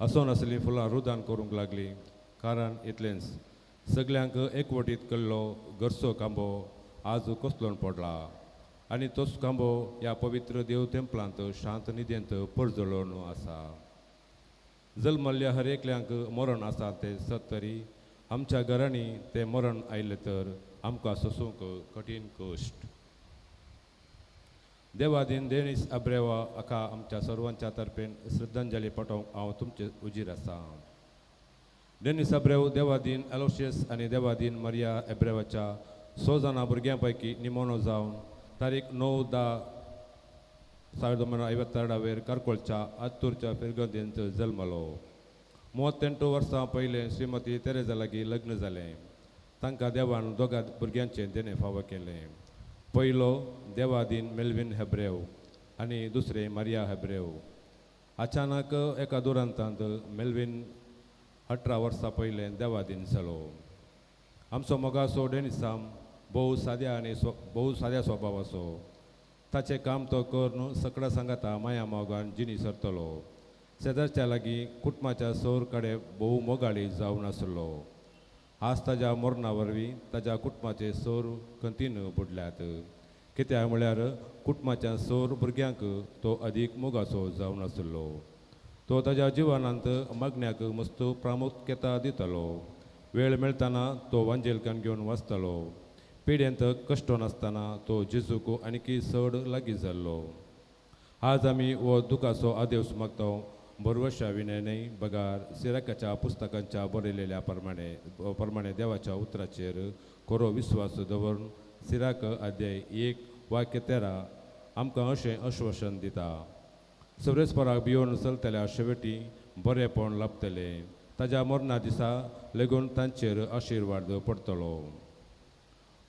आसोन आसलीं फुलां रुदान करूंक लागलीं. कारण इतलेंच, सगल्यांक एकवटीत केल्लो घरचो खांबो आज कोसळून पडला आनी तोच खांबो ह्या पवित्र देव तेंपलांत शांत न्हिदेंत परजळून आसा. जल्मल्ल्या हर एकल्यांक मरण आसा तें सत तरी आमच्या घरांनी तें मरण आयलें तर आमकां सोसूंक कठीण कश्ट. देवादीन डेनिस अब्रेवा हाका आमच्या सर्वांच्या तर्फेन श्रद्धांजली पाठोवंक हांव तुमचे उजीर आसा. डेनिस अब्रेव देवादीन एलोशियस आनी देवादीन मारिया एब्रेवाच्या 6 जाणां भुरग्यां निमोनो जावन तारीख 9/10/1952 कारकोळच्या आत्तूरच्या फिरगंदेंत जल्मलो. 38 वर्सां पयलें श्रीमती तेरेजा लागीं लग्न जालें. तांकां देवान 2 भुरग्यांचें देणे फावो केलें. पयलो देवादीन मेल्विन हेब्रेव आनी दुसरें मारिया हेब्रेव. अचानक एका दुरांतांत मेल्विन 18 वर्सां पयलें देवादीन जालो. आमचो मोगासो डेनिसाम भोव साद्या स्वभावाचो. ताचें काम तो करून सकड़ा सांगाता माया मोगान जिनी सरतलो. शेजारच्या लागीं कुटुंबाच्या सौर कडेन भोव मोगाळी जावन आसलो. आज ताच्या मरणा वरवीं ताच्या कुटुंबाचे सौर खंतीन बुडल्यात. कित्याक म्हळ्यार कुटुंबाच्या सौर भुरग्यांक तो अदीक मोगाचो जावन आसलो. तो ताच्या जिवनांत मागण्याक मस्त प्रामुख्यता दितलो. वेळ मेळटना तो वांजेलकान घेवन वाचतलो. पिड्येंत कश्ट नासतना तो जेजूक आनीकी चड लागीं जाल्लो. आज आमी हो दुखाचो आदेवस मागता. भरवशा विनयनय बगार सिराकाच्या पुस्तकांच्या बरयलेल्या प्रमाणे देवाच्या उतराचेर खरो विस्वास दवरून सिराक अध्याय 1 वाक्य 13 आमकां अशें आश्वासन दिता. सवरेस्पराक भिवन चलतल्या शेवटी बरेपण लाभतले. ताच्या मरणा दिसा लेगून तांचेर आशिर्वाद पडटलो.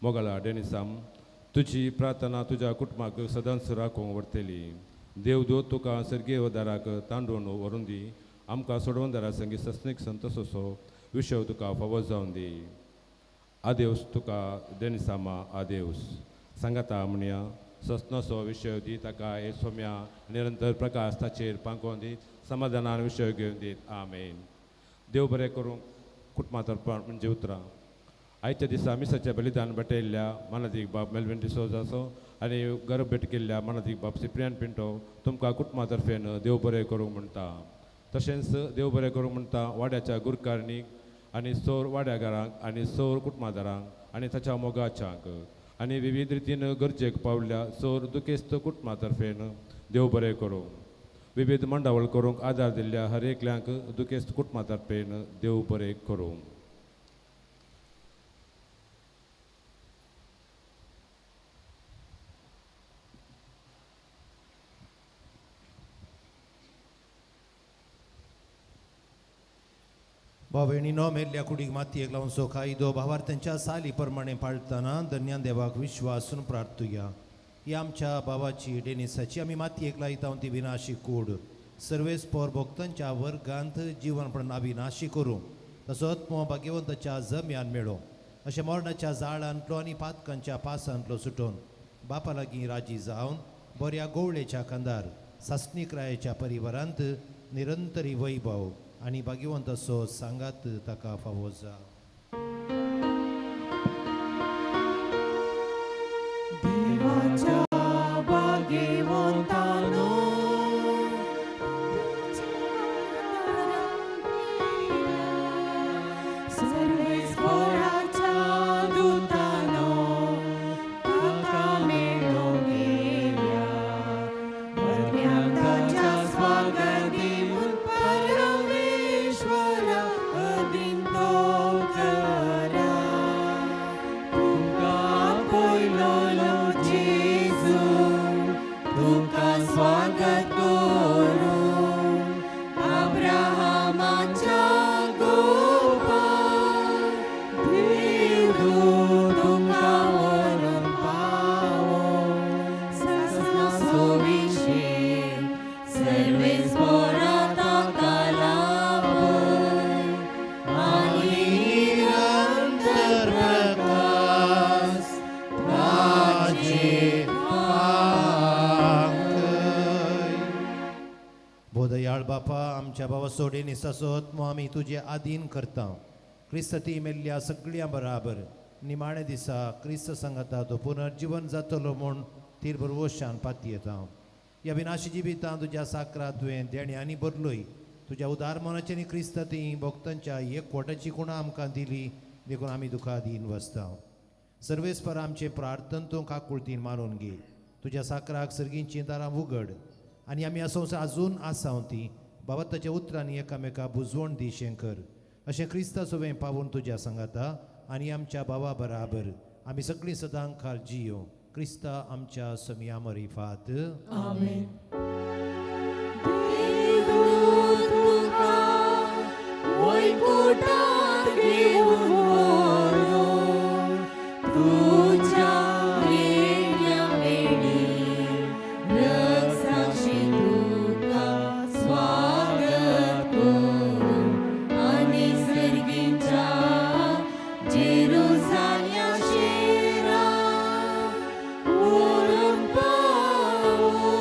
मोगाला डेनिसाम, तुजी प्रार्थना तुज्या कुटुंबाक सदांच राखूंक व्हरतली. देवदूत तुका सर्गीय दाराक तांडून व्हरून दी. आमकां सोडवंदारा संगी सस्नीक संतोसो विशव तुका फावो जावन दी. आदेवस तुका डेनिसामा आदेवस. सांगाता म्हणया सस्नोचो विशय दी ताका हे सोम्या निरंतर प्रकाश ताचेर पांकोवन दी. समाधानान विशय घेवन दीत. आमेन. देव बरें करूंक कुटुंबा तर्फान म्हणजे उतरां. आयच्या दिसा मिसाचें बलिदान भेटयल्ल्या मानादीक बाब मेल्विन डिसोजाचो आनी गरब भेट केल्ल्या मानादीक बाब सिप्रियान पिंटो तुमकां कुटुंबा तर्फेन देव बरें करूंक म्हणटा. तशेंच देव बरें करूंक म्हणटा वाड्याच्या गुरकारनीक आनी सौर वाड्यागारांक आनी सौर कुटुंबादारांक आनी ताच्या मोगाच्याक आनी विविध रितीन गरजेक पावल्ल्या सौर दुखेस्त कुटुंबा तर्फेन देव बरें करूंक. विविध मंडावळ करूंक आदार दिल्ल्या हर एकल्यांक दुखेस्त कुटुंबा तर्फेन देव बरें करूंक.
भावयणीनो मेल्ल्या कुडीक मातयेक लावन सो कायदो भावार्थांच्या साली प्रमाणे पाळटना धन्यान देवाक विश्वासून प्रार्थुया. ही आमच्या भावाची डेनिसाची आमी मातयेक लायता ती विनाशी कूड सर्वेस पोर भक्तांच्या वर्गांत जीवनपण अविनाशी करूं. तसोच भाग्यवंताच्या जम्यान मेळो. अशें मरणाच्या जाळांतलो आनी पातकांच्या पासांतलो सुटोवन बापा लागीं राजी जावन बऱ्या गोवळेच्या कांदार सासणीकरायेच्या परिवारांत निरंतरी वैभव आनी भाग्यवंत असो सांगात ताका फावो जा.
देवाच्या भाग्यवंतानो सर्वेस्पराच्या दूतानो ताका मेळोंक येया. बऱ्यांक ताच्या स्वागत दिवून परमेश्वराक
बोधयाळ बापा आमच्या भावा सोडेनी ससोत आम्ही तुझे आधीन करता क्रिस्त ती मेल्ल्या सगळ्या बराबर निमाणे दिसा क्रिस्त सांगता तो पुनर्जीवन जातलो म्हूण तीर बरोवशान पाती येता ह्या विनाशी जिवितां तुज्या साकरात तुवें देणे आनी बदलोय तुज्या उदार मनाची आनी क्रिस्त ती भक्तांच्या एकवटाची कुणां आमकां दिली देखून आमी तुका दीन वसता सर्वेस्पर आमचे प्रार्थन तूं काकुळतीन मारून घे तुज्या साकराक सर्गींची दारां उगड आनी आमी ह्या संवसार आजून आसांव ती बाबा ताच्या उतरांनी एकामेका बुजवण दिशें कर अशें क्रिस्ता सोवें पावून तुज्या सांगाता आनी आमच्या भावा बराबर आमी सगळीं सदां खाल जियो क्रिस्ता आमच्या समिया मरिफात
आमेन. वैकुंठात घेऊन वळो, तुझ्या येण्या वेळी रक्षाशी तुका स्वागत करू आणि सर्गींच्या जेरुसाल्या शेरा वरून पावून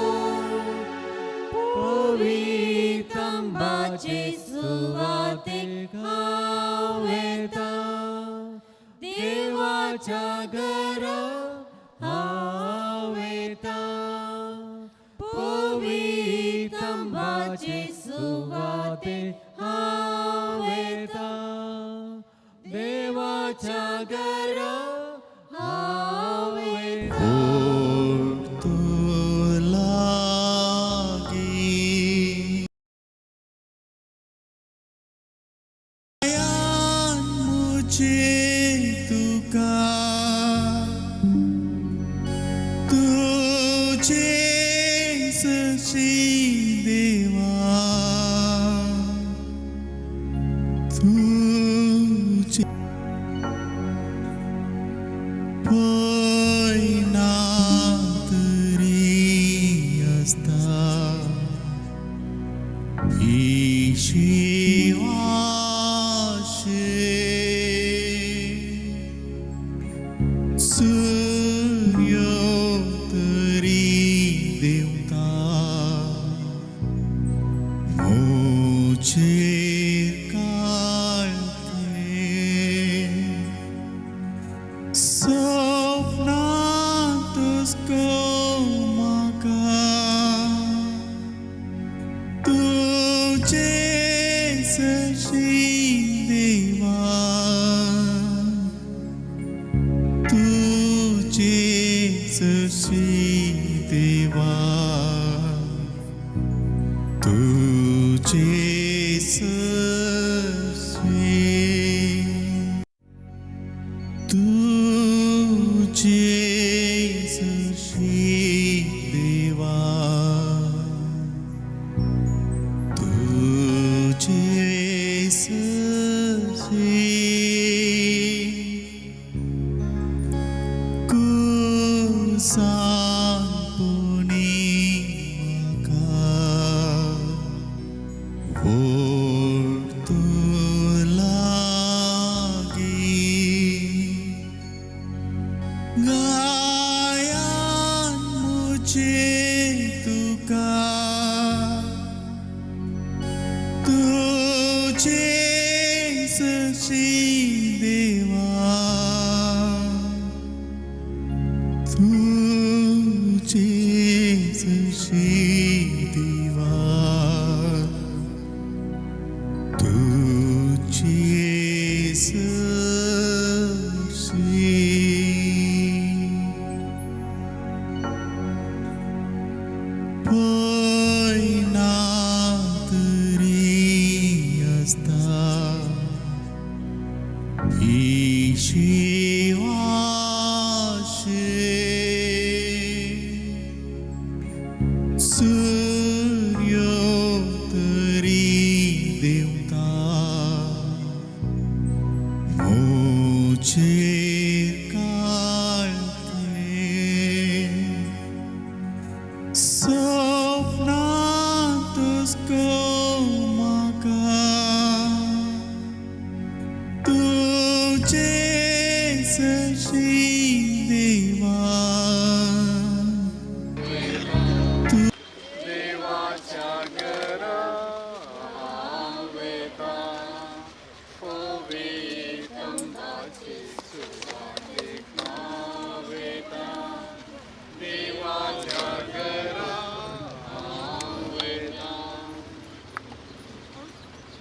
पवित्रांबाचे सुवाते हावेता देवाच्या घरा हावेता पवित्रांबाचे सुवाते हावेता देवाच्या घरा हावेता
तुझे सशी देवा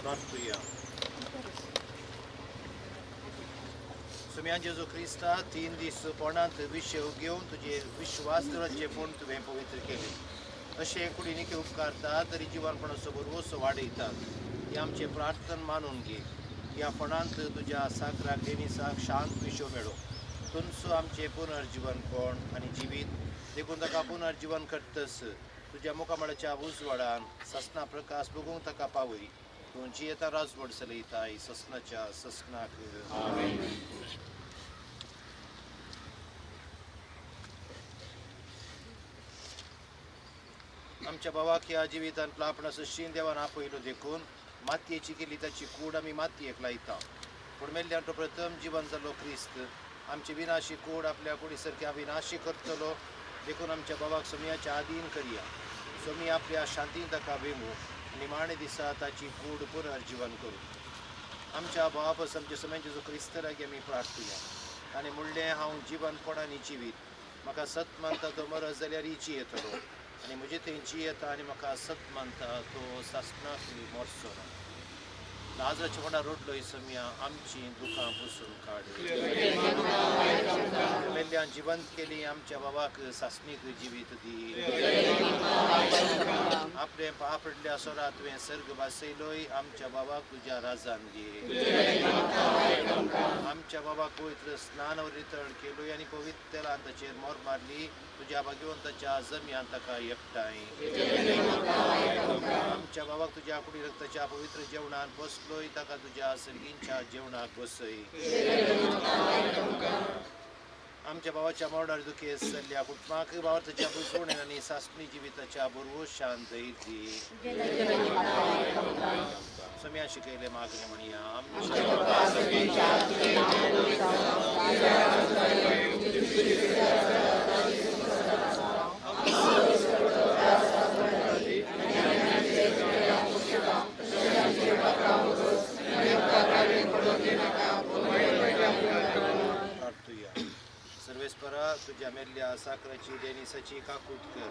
प्रार्थूया. सुम्या जेजू क्रिस्ता 3 दीस पोंडांत विशव घेवन तुजे विश्वासचे पोंड तुवें पवित्र केले. अशें कुडीनिके उपकारता तरी जिवानपणाचो बरोवसो वाडयतात. हे आमचे प्रार्थन मानून घे. ह्या फोंडांत तुज्या साकराक डेनिसाक शांत विशव मेळो. तुमचो आमचे पुनर्जीवन कोण आनी जिवीत देखून ताका पुनर्जीवन करतस तुज्या मुखामळाच्या उजवाडान ससना प्रकाश बगूंक ताका पावय. तूं जियेता राजवट चलयताय ससनाच्या ससनाक. आमच्या भावाक ह्या जिवितांतलो आपणाचो शीन देवान आपयलो देखून मातयेची केली ताची कूड आमी मातयेक लायता. पूण मेल्ल्यांचो प्रथम जिवन जालो क्रिस्त. आमची विनाशी कूड आपल्या कुडी सारकी अविनाशी करतलो देखून आमच्या भावाक सोमयाच्या आधीन करया. सोमी आपल्या शांतीन ताका वेमू निमाणे दिसा ताची कूड पुनर्जीवन करू. आमच्या भावापास आमच्या सोम्याचे जो क्रिस्त लागीं आमी प्रार्थुया. आनी म्हणलें हांव जिवनपण आनी जिवीत म्हाका सत मानता तो मरत जाल्यार इची येतलो आनी म्हजे थंय जी येता आनी म्हाका सत मानता तो सासनाक मरचो ना. लाजराच्या फोंडा रोडलोय सोम्या आमची दुखां पुसून काड. मेल्ल्यान जिवंत केली आमच्या बाबाक सासणीक जिवीत दी. आपले पापडल्या सोरा तुवें सर्ग वासयलोय आमच्या बाबाक तुज्या राजान घे. आमच्या बाबाक पवित्र स्नान नितळ केलोय आनी पवित्र तेलान ताचेर मोर मारली. तुज्या भाग्यवंताच्या जम्यान ताका एकठांय. आमच्या बाबाक तुज्या कुडी रक्ताच्या पवित्र जेवणान बसलोय ताका तुज्या सर्गींच्या जेवणाक बसय. आमच्या भावाच्या मोडार दुखेस जाल्ल्या कुटुंबाक भावाच्या बुजवणेन आनी सासणी जिविताच्या बरोवशान दैत दी. सोम्या शिकयले मागणे म्हणया सर्वेस्परा तुझ्या मेल्ल्या साखराची डेनिसाची काकूट कर.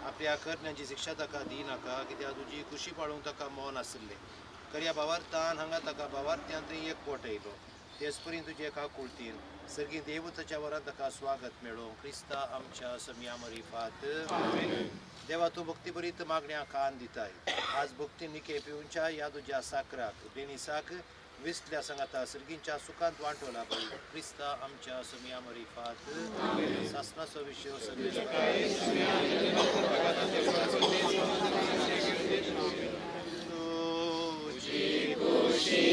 आपल्या करण्याची शिक्षा ताका दी नाका कित्याक तुजी खुशी पाळूंक ताका मौन आसले. खऱ्या भावार्थान हांगा ताका भावार्थ्यांत एक पोट येयलो. तेच परीन तुजे काकुळतीन सर्गी देवताच्या वरान ताका स्वागत मेळो. क्रिस्ता आमच्या सोम्या मरिफात. देवा तूं भक्ती बरीत मागण्या कान दिताय. आज भक्ती निके पिवच्या या तुज्या साकराक डेनिसाक विसल्या सांगाता सर्गींच्या सुखांत वांटोला पळय. क्रिस्ता आमच्या सोम्या मरिफात. सासनाचो विशय सगळे तुझी खुशी